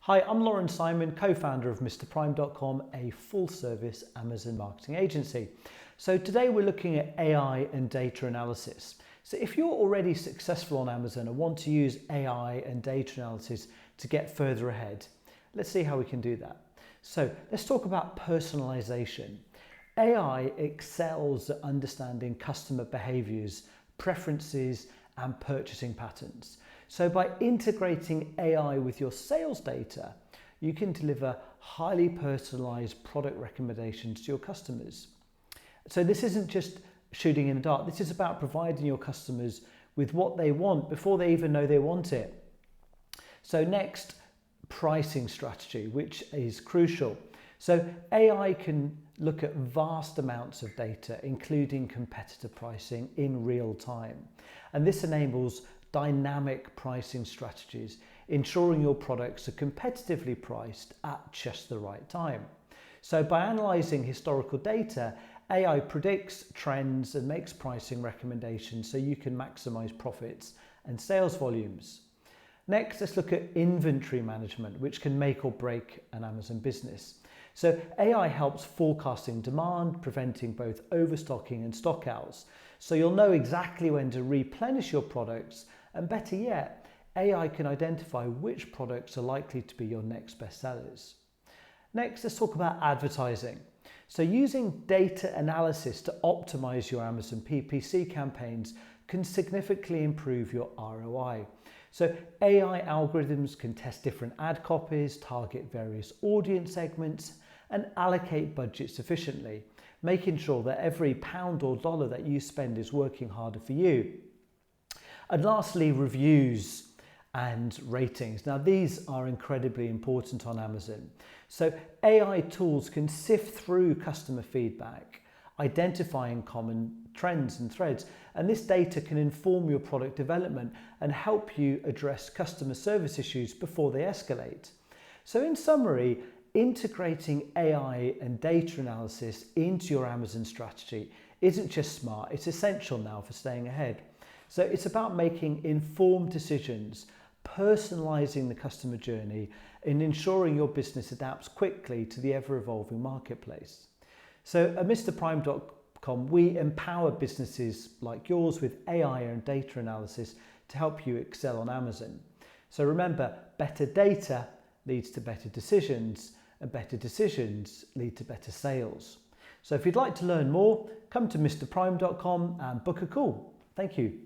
Hi, I'm Lauren Simon, co-founder of MrPrime.com, a full-service Amazon marketing agency. So today we're looking at AI and data analysis. So if you're already successful on Amazon and want to use AI and data analysis to get further ahead, let's see how we can do that. So let's talk about personalization. AI excels at understanding customer behaviors, preferences, and purchasing patterns. So by integrating AI with your sales data, you can deliver highly personalized product recommendations to your customers. So this isn't just shooting in the dark. This is about providing your customers with what they want before they even know they want it. So next, pricing strategy, which is crucial. So AI can look at vast amounts of data, including competitor pricing in real time. And this enables dynamic pricing strategies, ensuring your products are competitively priced at just the right time. So by analysing historical data, AI predicts trends and makes pricing recommendations so you can maximise profits and sales volumes. Next, let's look at inventory management, which can make or break an Amazon business. So AI helps forecasting demand, preventing both overstocking and stockouts. So you'll know exactly when to replenish your products, and better yet, AI can identify which products are likely to be your next best sellers. Next, let's talk about advertising. So using data analysis to optimize your Amazon PPC campaigns can significantly improve your ROI. So AI algorithms can test different ad copies, target various audience segments, and allocate budgets efficiently, making sure that every pound or dollar that you spend is working harder for you. And lastly, reviews and ratings. Now, these are incredibly important on Amazon. So AI tools can sift through customer feedback, identifying common trends and threads, and this data can inform your product development and help you address customer service issues before they escalate. So in summary, integrating AI and data analysis into your Amazon strategy isn't just smart, it's essential now for staying ahead. So it's about making informed decisions, personalizing the customer journey, and ensuring your business adapts quickly to the ever-evolving marketplace. So at MrPrime.com, we empower businesses like yours with AI and data analysis to help you excel on Amazon. So remember, better data leads to better decisions, and better decisions lead to better sales. So if you'd like to learn more, come to MrPrime.com and book a call. Thank you.